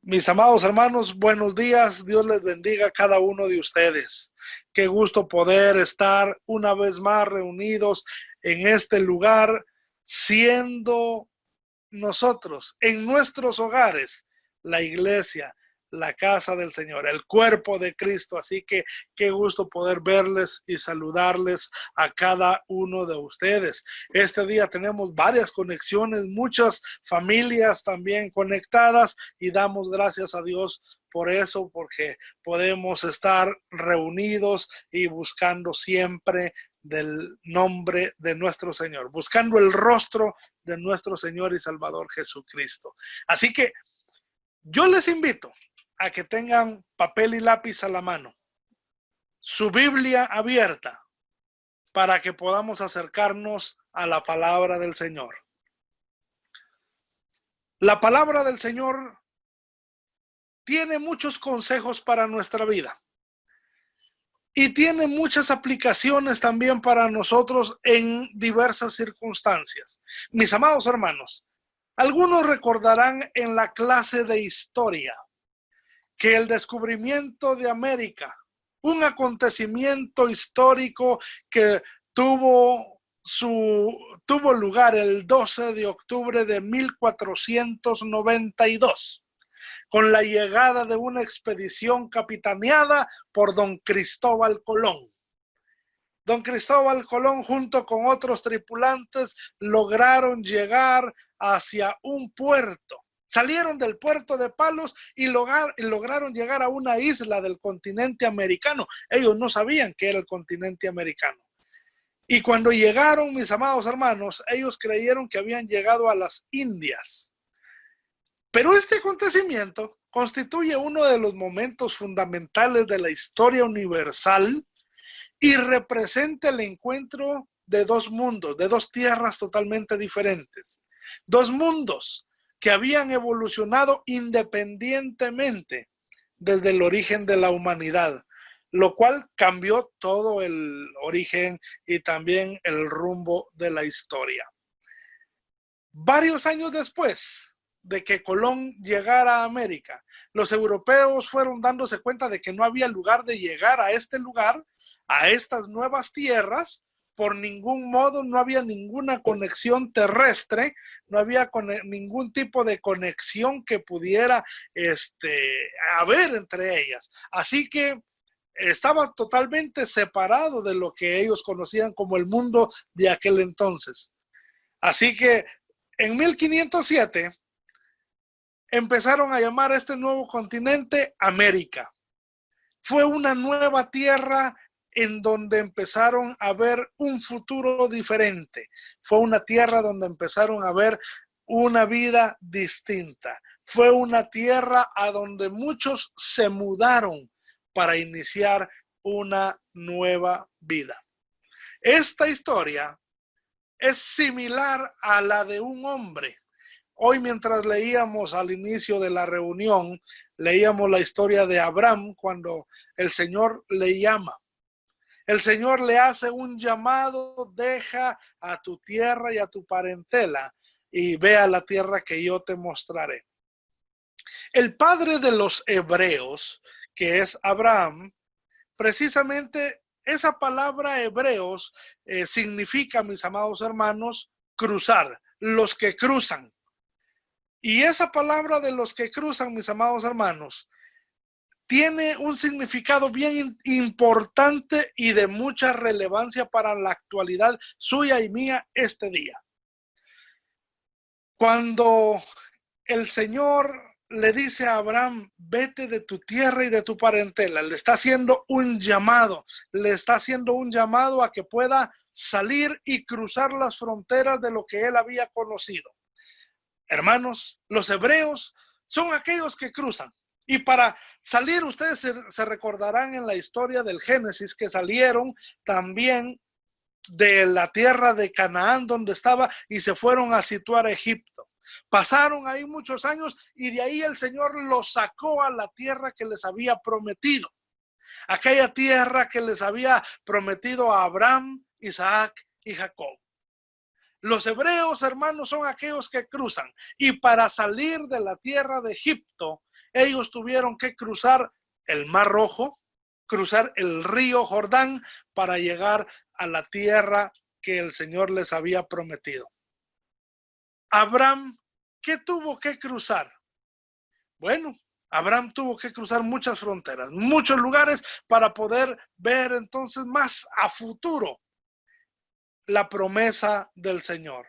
Mis amados hermanos, buenos días. Dios les bendiga a cada uno de ustedes. Qué gusto poder estar una vez más reunidos en este lugar, siendo nosotros en nuestros hogares la iglesia, la casa del Señor, el cuerpo de Cristo. Así que qué gusto poder verles y saludarles a cada uno de ustedes. Este día tenemos varias conexiones, muchas familias también conectadas, y damos gracias a Dios por eso, porque podemos estar reunidos y buscando siempre del nombre de nuestro Señor, buscando el rostro de nuestro Señor y Salvador Jesucristo. Así que yo les invito a que tengan papel y lápiz a la mano, su Biblia abierta, para que podamos acercarnos a la palabra del Señor. La palabra del Señor tiene muchos consejos para nuestra vida y tiene muchas aplicaciones también para nosotros en diversas circunstancias. Mis amados hermanos, algunos recordarán en la clase de historia que el descubrimiento de América, un acontecimiento histórico que tuvo lugar el 12 de octubre de 1492, con la llegada de una expedición capitaneada por don Cristóbal Colón. Don Cristóbal Colón, junto con otros tripulantes, lograron llegar hacia un puerto. Salieron del puerto de Palos y lograron llegar a una isla del continente americano. Ellos no sabían que era el continente americano. Y cuando llegaron, mis amados hermanos, ellos creyeron que habían llegado a las Indias. Pero este acontecimiento constituye uno de los momentos fundamentales de la historia universal y representa el encuentro de dos mundos, de dos tierras totalmente diferentes. Dos mundos que habían evolucionado independientemente desde el origen de la humanidad, lo cual cambió todo el origen y también el rumbo de la historia. Varios años después de que Colón llegara a América, los europeos fueron dándose cuenta de que no había lugar de llegar a este lugar, a estas nuevas tierras, por ningún modo. No había ninguna conexión terrestre, no había ningún tipo de conexión que pudiera haber entre ellas. Así que estaba totalmente separado de lo que ellos conocían como el mundo de aquel entonces. Así que en 1507 empezaron a llamar a este nuevo continente América. Fue una nueva tierra en donde empezaron a ver un futuro diferente. Fue una tierra donde empezaron a ver una vida distinta. Fue una tierra a donde muchos se mudaron para iniciar una nueva vida. Esta historia es similar a la de un hombre. Hoy, mientras leíamos al inicio de la reunión, leíamos la historia de Abraham cuando el Señor le llama. El Señor le hace un llamado: deja a tu tierra y a tu parentela y ve a la tierra que yo te mostraré. El padre de los hebreos, que es Abraham, precisamente esa palabra hebreos significa, mis amados hermanos, cruzar, los que cruzan. Y esa palabra de los que cruzan, mis amados hermanos, tiene un significado bien importante y de mucha relevancia para la actualidad suya y mía este día. Cuando el Señor le dice a Abraham: vete de tu tierra y de tu parentela, le está haciendo un llamado, a que pueda salir y cruzar las fronteras de lo que él había conocido. Hermanos, los hebreos son aquellos que cruzan. Y para salir, ustedes se recordarán en la historia del Génesis que salieron también de la tierra de Canaán donde estaba y se fueron a situar a Egipto. Pasaron ahí muchos años y de ahí el Señor los sacó a la tierra que les había prometido. Aquella tierra que les había prometido a Abraham, Isaac y Jacob. Los hebreos, hermanos, son aquellos que cruzan. Y para salir de la tierra de Egipto, ellos tuvieron que cruzar el Mar Rojo, cruzar el río Jordán para llegar a la tierra que el Señor les había prometido. Abraham, ¿qué tuvo que cruzar? Bueno, Abraham tuvo que cruzar muchas fronteras, muchos lugares para poder ver entonces más a futuro la promesa del Señor.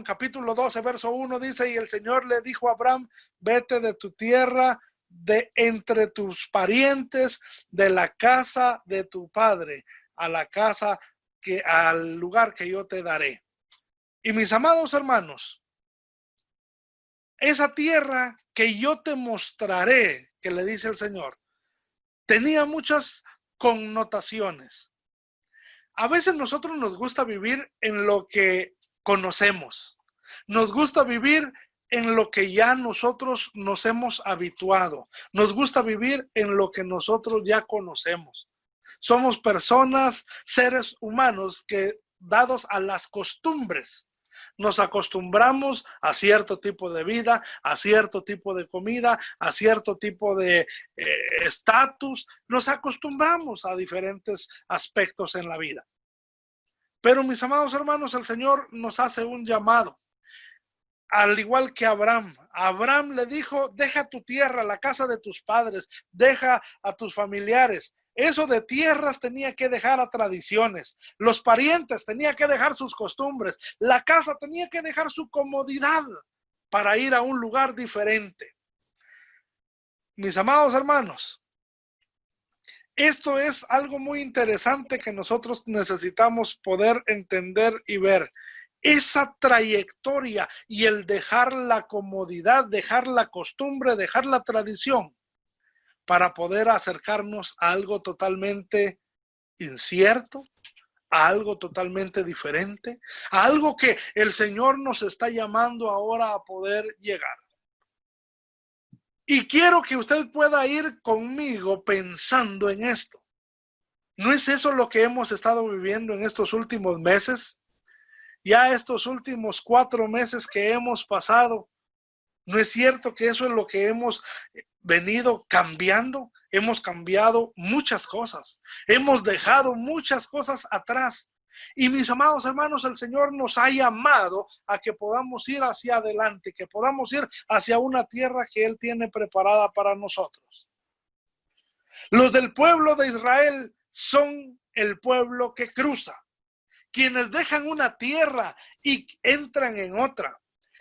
Capítulo 12, verso 1 dice, y el Señor le dijo a Abraham, vete de tu tierra, de entre tus parientes, de la casa de tu padre, al lugar que yo te daré. Y mis amados hermanos, esa tierra que yo te mostraré, que le dice el Señor, tenía muchas connotaciones. A veces nosotros nos gusta vivir en lo que conocemos. Nos gusta vivir en lo que ya nosotros nos hemos habituado. Nos gusta vivir en lo que nosotros ya conocemos. Somos personas, seres humanos que dados a las costumbres, nos acostumbramos a cierto tipo de vida, a cierto tipo de comida, a cierto tipo de estatus. Nos acostumbramos a diferentes aspectos en la vida. Pero mis amados hermanos, el Señor nos hace un llamado. Al igual que Abraham le dijo, deja tu tierra, la casa de tus padres, deja a tus familiares. Eso de tierras tenía que dejar a tradiciones, los parientes tenía que dejar sus costumbres, la casa tenía que dejar su comodidad para ir a un lugar diferente. Mis amados hermanos, esto es algo muy interesante que nosotros necesitamos poder entender y ver. Esa trayectoria y el dejar la comodidad, dejar la costumbre, dejar la tradición para poder acercarnos a algo totalmente incierto, a algo totalmente diferente, a algo que el Señor nos está llamando ahora a poder llegar. Y quiero que usted pueda ir conmigo pensando en esto. ¿No es eso lo que hemos estado viviendo en estos últimos meses? Ya estos últimos 4 meses que hemos pasado, ¿no es cierto que eso es lo que hemos venido cambiando? Hemos cambiado muchas cosas, hemos dejado muchas cosas atrás. Y mis amados hermanos, el Señor nos ha llamado a que podamos ir hacia adelante, que podamos ir hacia una tierra que Él tiene preparada para nosotros. Los del pueblo de Israel son el pueblo que cruza, quienes dejan una tierra y entran en otra,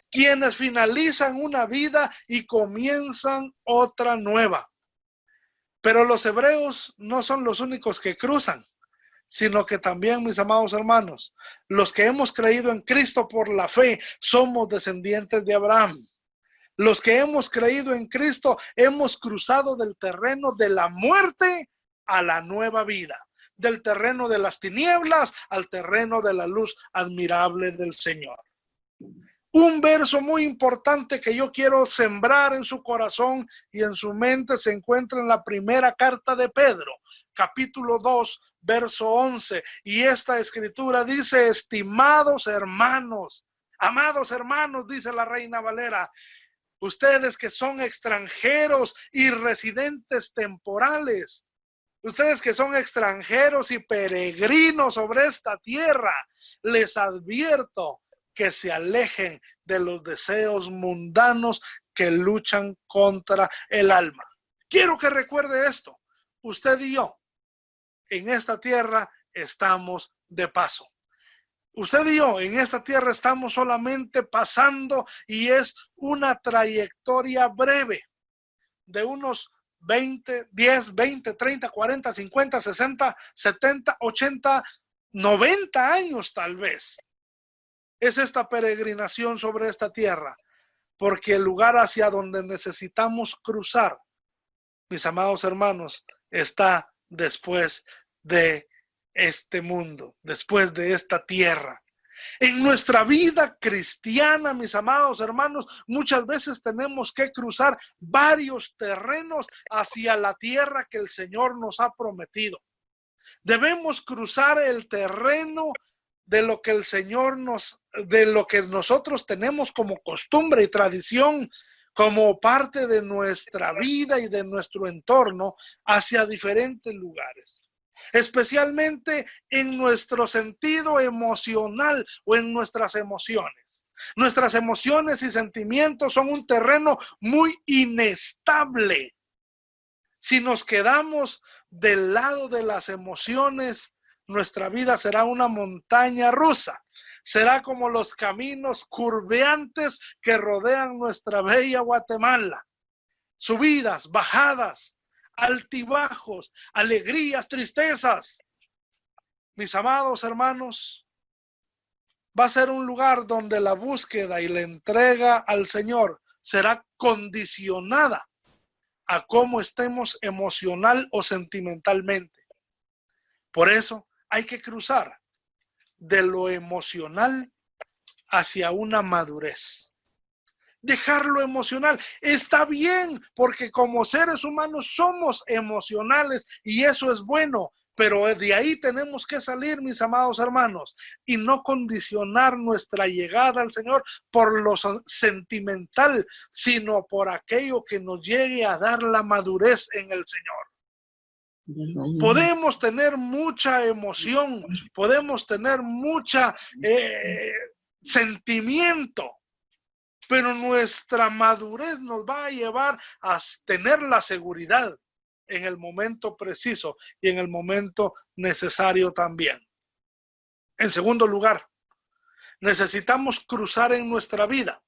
quienes finalizan una vida y comienzan otra nueva. Pero los hebreos no son los únicos que cruzan, sino que también, mis amados hermanos, los que hemos creído en Cristo por la fe, somos descendientes de Abraham. Los que hemos creído en Cristo hemos cruzado del terreno de la muerte a la nueva vida, del terreno de las tinieblas al terreno de la luz admirable del Señor. Un verso muy importante que yo quiero sembrar en su corazón y en su mente se encuentra en la primera carta de Pedro, capítulo 2, verso 11. Y esta escritura dice, estimados hermanos, amados hermanos, dice la Reina Valera, ustedes que son extranjeros y residentes temporales, ustedes que son extranjeros y peregrinos sobre esta tierra, les advierto que se alejen de los deseos mundanos que luchan contra el alma. Quiero que recuerde esto. Usted y yo en esta tierra estamos de paso. Usted y yo en esta tierra estamos solamente pasando y es una trayectoria breve de unos 20, 10, 20, 30, 40, 50, 60, 70, 80, 90 años tal vez. Es esta peregrinación sobre esta tierra, porque el lugar hacia donde necesitamos cruzar, mis amados hermanos, está después de este mundo, después de esta tierra. En nuestra vida cristiana, mis amados hermanos, muchas veces tenemos que cruzar varios terrenos hacia la tierra que el Señor nos ha prometido. Debemos cruzar el terreno de lo que el Señor de lo que nosotros tenemos como costumbre y tradición, como parte de nuestra vida y de nuestro entorno hacia diferentes lugares, especialmente en nuestro sentido emocional o en nuestras emociones. Nuestras emociones y sentimientos son un terreno muy inestable. Si nos quedamos del lado de las emociones, nuestra vida será una montaña rusa. Será como los caminos curveantes que rodean nuestra bella Guatemala. Subidas, bajadas, altibajos, alegrías, tristezas. Mis amados hermanos, va a ser un lugar donde la búsqueda y la entrega al Señor será condicionada a cómo estemos emocional o sentimentalmente. Por eso hay que cruzar de lo emocional hacia una madurez. Dejar lo emocional está bien, porque como seres humanos somos emocionales y eso es bueno, pero de ahí tenemos que salir, mis amados hermanos, y no condicionar nuestra llegada al Señor por lo sentimental, sino por aquello que nos llegue a dar la madurez en el Señor. Podemos tener mucha emoción, podemos tener mucha sentimiento, pero nuestra madurez nos va a llevar a tener la seguridad en el momento preciso y en el momento necesario también. En segundo lugar, necesitamos cruzar en nuestra vida.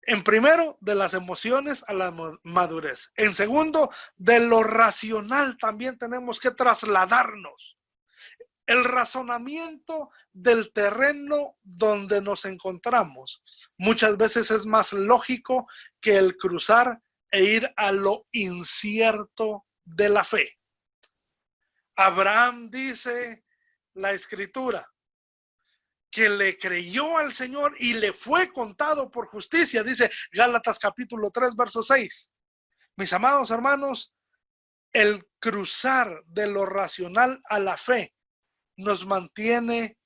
En primero, de las emociones a la madurez. En segundo, de lo racional también tenemos que trasladarnos. El razonamiento del terreno donde nos encontramos muchas veces es más lógico que el cruzar e ir a lo incierto de la fe. Abraham, dice la Escritura, que le creyó al Señor y le fue contado por justicia, dice Gálatas capítulo 3, verso 6. Mis amados hermanos, el cruzar de lo racional a la fe nos mantiene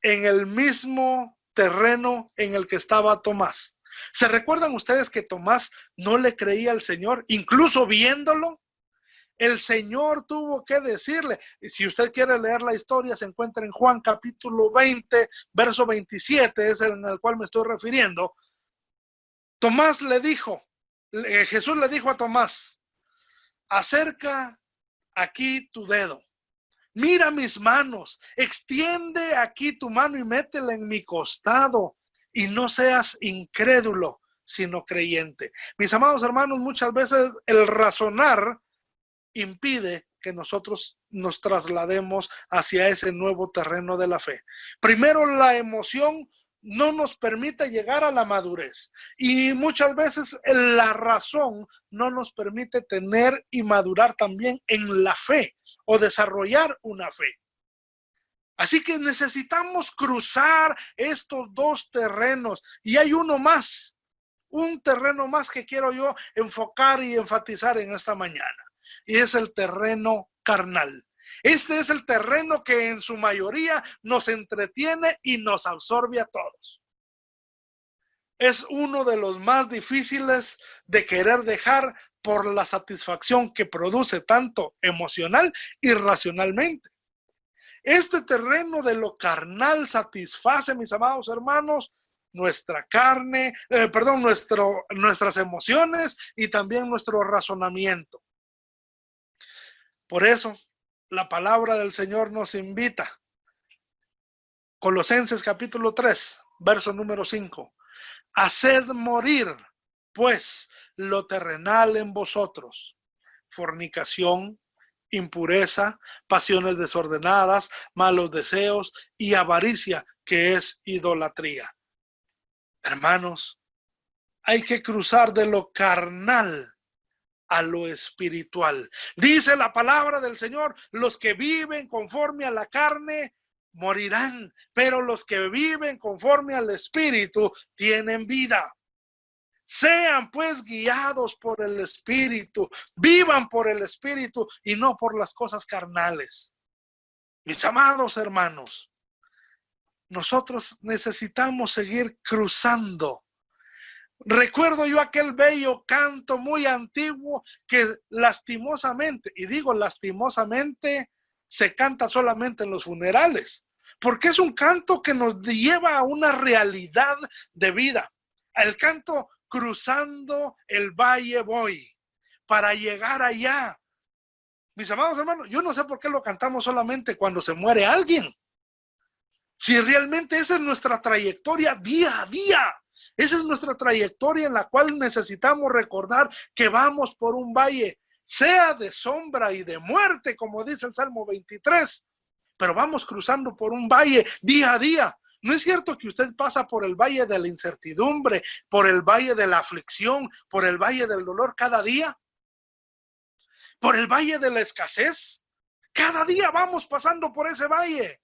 en el mismo terreno en el que estaba Tomás. ¿Se recuerdan ustedes que Tomás no le creía al Señor? Incluso viéndolo, el Señor tuvo que decirle, si usted quiere leer la historia, se encuentra en Juan capítulo 20, verso 27, es el en el cual me estoy refiriendo. Tomás le dijo, Jesús le dijo a Tomás, acerca aquí tu dedo. Mira mis manos, extiende aquí tu mano y métela en mi costado y no seas incrédulo, sino creyente. Mis amados hermanos, muchas veces el razonar impide que nosotros nos traslademos hacia ese nuevo terreno de la fe. Primero, la emoción no nos permite llegar a la madurez y muchas veces la razón no nos permite tener y madurar también en la fe o desarrollar una fe. Así que necesitamos cruzar estos dos terrenos y hay uno más, un terreno más que quiero yo enfocar y enfatizar en esta mañana, y es el terreno carnal. Este es el terreno que en su mayoría nos entretiene y nos absorbe a todos. Es uno de los más difíciles de querer dejar por la satisfacción que produce tanto emocional y racionalmente. Este terreno de lo carnal satisface, mis amados hermanos, nuestra carne, nuestras emociones y también nuestro razonamiento. Por eso, la palabra del Señor nos invita. Colosenses capítulo 3, verso número 5. Haced morir, pues, lo terrenal en vosotros. Fornicación, impureza, pasiones desordenadas, malos deseos y avaricia, que es idolatría. Hermanos, hay que cruzar de lo carnal a lo espiritual. Dice la palabra del Señor, los que viven conforme a la carne morirán, pero los que viven conforme al Espíritu tienen vida. Sean pues guiados por el Espíritu, vivan por el Espíritu y no por las cosas carnales. Mis amados hermanos, nosotros necesitamos seguir cruzando. Recuerdo yo aquel bello canto muy antiguo que lastimosamente, y digo lastimosamente, se canta solamente en los funerales, porque es un canto que nos lleva a una realidad de vida. El canto cruzando el valle voy para llegar allá. Mis amados hermanos, yo no sé por qué lo cantamos solamente cuando se muere alguien. Si realmente esa es nuestra trayectoria día a día. Esa es nuestra trayectoria en la cual necesitamos recordar que vamos por un valle, sea de sombra y de muerte, como dice el Salmo 23, pero vamos cruzando por un valle día a día. ¿No es cierto que usted pasa por el valle de la incertidumbre, por el valle de la aflicción, por el valle del dolor cada día? ¿Por el valle de la escasez? Cada día vamos pasando por ese valle.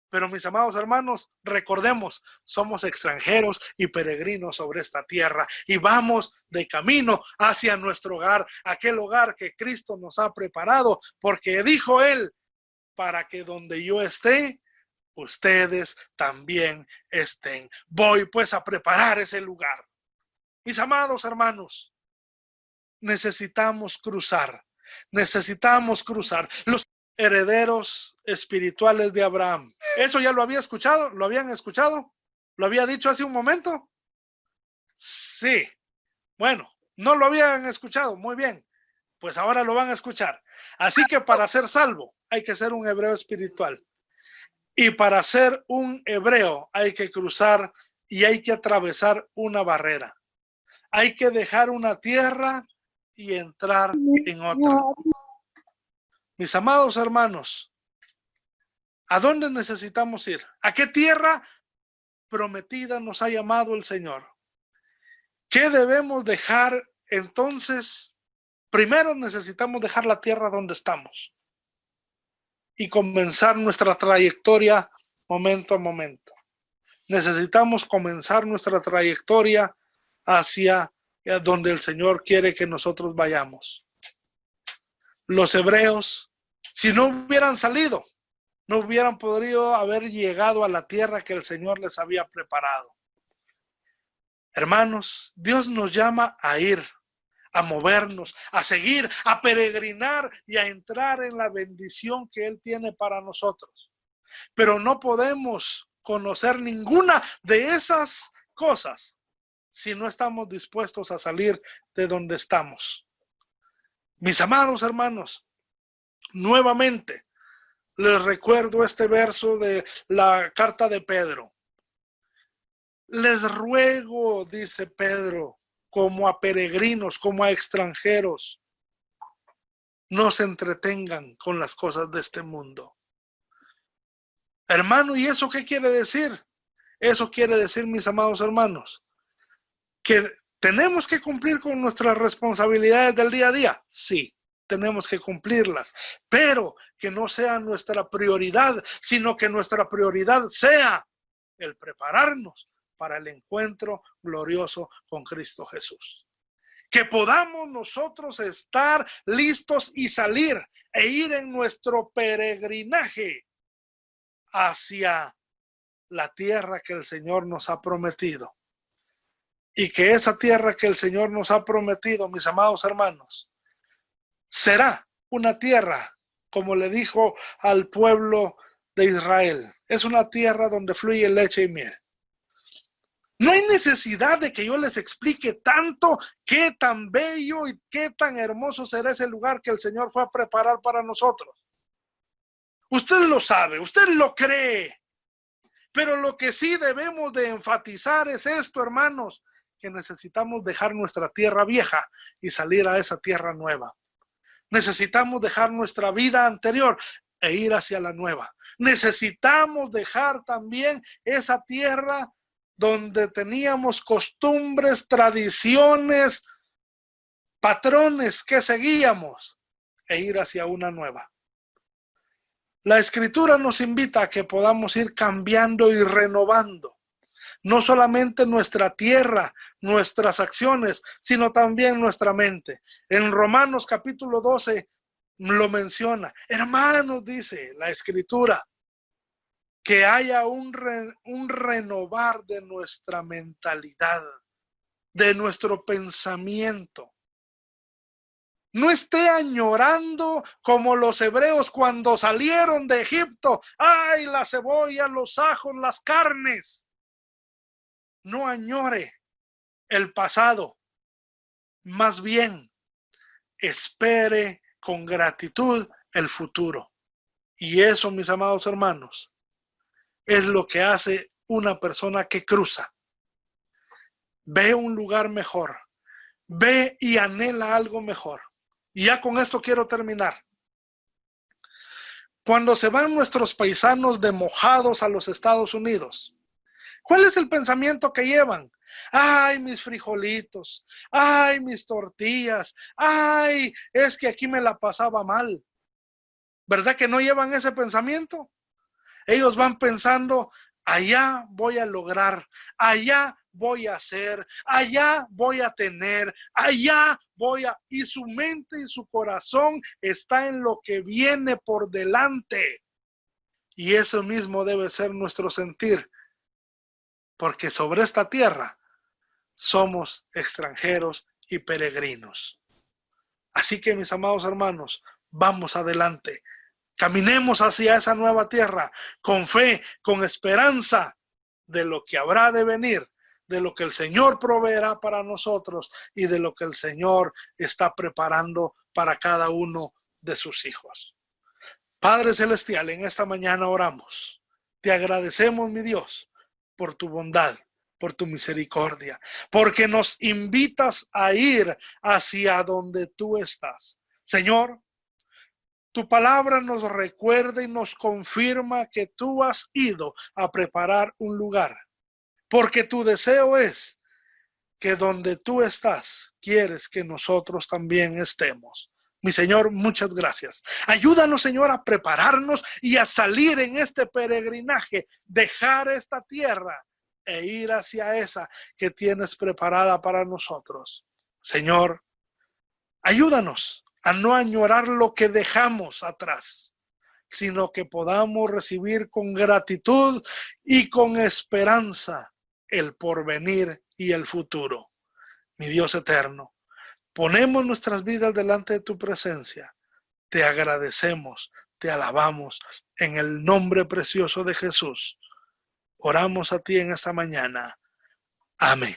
Pero mis amados hermanos, recordemos, somos extranjeros y peregrinos sobre esta tierra y vamos de camino hacia nuestro hogar, aquel hogar que Cristo nos ha preparado, porque dijo Él, para que donde yo esté, ustedes también estén. Voy pues a preparar ese lugar. Mis amados hermanos, necesitamos cruzar los herederos espirituales de Abraham. ¿Eso ya lo había escuchado? ¿Lo habían escuchado? ¿Lo había dicho hace un momento? Sí. Bueno, no lo habían escuchado. Muy bien. Pues ahora lo van a escuchar. Así que para ser salvo hay que ser un hebreo espiritual. Y para ser un hebreo hay que cruzar y hay que atravesar una barrera. Hay que dejar una tierra y entrar en otra. Mis amados hermanos, ¿a dónde necesitamos ir? ¿A qué tierra prometida nos ha llamado el Señor? ¿Qué debemos dejar entonces? Primero necesitamos dejar la tierra donde estamos y comenzar nuestra trayectoria momento a momento. Necesitamos comenzar nuestra trayectoria hacia donde el Señor quiere que nosotros vayamos. Los hebreos, si no hubieran salido, no hubieran podido haber llegado a la tierra que el Señor les había preparado. Hermanos, Dios nos llama a ir, a movernos, a seguir, a peregrinar y a entrar en la bendición que Él tiene para nosotros. Pero no podemos conocer ninguna de esas cosas si no estamos dispuestos a salir de donde estamos. Mis amados hermanos, nuevamente les recuerdo este verso de la carta de Pedro. Les ruego, dice Pedro, como a peregrinos, como a extranjeros, no se entretengan con las cosas de este mundo. Hermano, ¿y eso qué quiere decir? Eso quiere decir, mis amados hermanos, que tenemos que cumplir con nuestras responsabilidades del día a día. Sí, tenemos que cumplirlas, pero que no sea nuestra prioridad, sino que nuestra prioridad sea el prepararnos para el encuentro glorioso con Cristo Jesús. Que podamos nosotros estar listos y salir e ir en nuestro peregrinaje hacia la tierra que el Señor nos ha prometido. Y que esa tierra que el Señor nos ha prometido, mis amados hermanos, será una tierra, como le dijo al pueblo de Israel, es una tierra donde fluye leche y miel. No hay necesidad de que yo les explique tanto qué tan bello y qué tan hermoso será ese lugar que el Señor fue a preparar para nosotros. Usted lo sabe, usted lo cree. Pero lo que sí debemos de enfatizar es esto, hermanos, que necesitamos dejar nuestra tierra vieja y salir a esa tierra nueva. Necesitamos dejar nuestra vida anterior e ir hacia la nueva. Necesitamos dejar también esa tierra donde teníamos costumbres, tradiciones, patrones que seguíamos e ir hacia una nueva. La Escritura nos invita a que podamos ir cambiando y renovando, no solamente nuestra tierra, nuestras acciones, sino también nuestra mente. En Romanos capítulo 12 lo menciona. Hermanos, dice la Escritura, que haya un renovar de nuestra mentalidad, de nuestro pensamiento. No esté añorando como los hebreos cuando salieron de Egipto. ¡Ay, la cebolla, los ajos, las carnes! No añore el pasado. Más bien, espere con gratitud el futuro. Y eso, mis amados hermanos, es lo que hace una persona que cruza. Ve un lugar mejor. Ve y anhela algo mejor. Y ya con esto quiero terminar. Cuando se van nuestros paisanos de mojados a los Estados Unidos, ¿cuál es el pensamiento que llevan? Ay, mis frijolitos, ay, mis tortillas, ay, es que aquí me la pasaba mal. ¿Verdad que no llevan ese pensamiento? Ellos van pensando, allá voy a lograr, allá voy a hacer, allá voy a tener, allá voy a... Y su mente y su corazón está en lo que viene por delante. Y eso mismo debe ser nuestro sentir, porque sobre esta tierra somos extranjeros y peregrinos. Así que, mis amados hermanos, vamos adelante. Caminemos hacia esa nueva tierra con fe, con esperanza de lo que habrá de venir, de lo que el Señor proveerá para nosotros y de lo que el Señor está preparando para cada uno de sus hijos. Padre Celestial, en esta mañana oramos. Te agradecemos, mi Dios, por tu bondad, por tu misericordia, porque nos invitas a ir hacia donde tú estás. Señor, tu palabra nos recuerda y nos confirma que tú has ido a preparar un lugar, porque tu deseo es que donde tú estás, quieres que nosotros también estemos. Mi Señor, muchas gracias. Ayúdanos, Señor, a prepararnos y a salir en este peregrinaje, dejar esta tierra e ir hacia esa que tienes preparada para nosotros. Señor, ayúdanos a no añorar lo que dejamos atrás, sino que podamos recibir con gratitud y con esperanza el porvenir y el futuro. Mi Dios eterno, ponemos nuestras vidas delante de tu presencia. Te agradecemos, te alabamos en el nombre precioso de Jesús. Oramos a ti en esta mañana. Amén.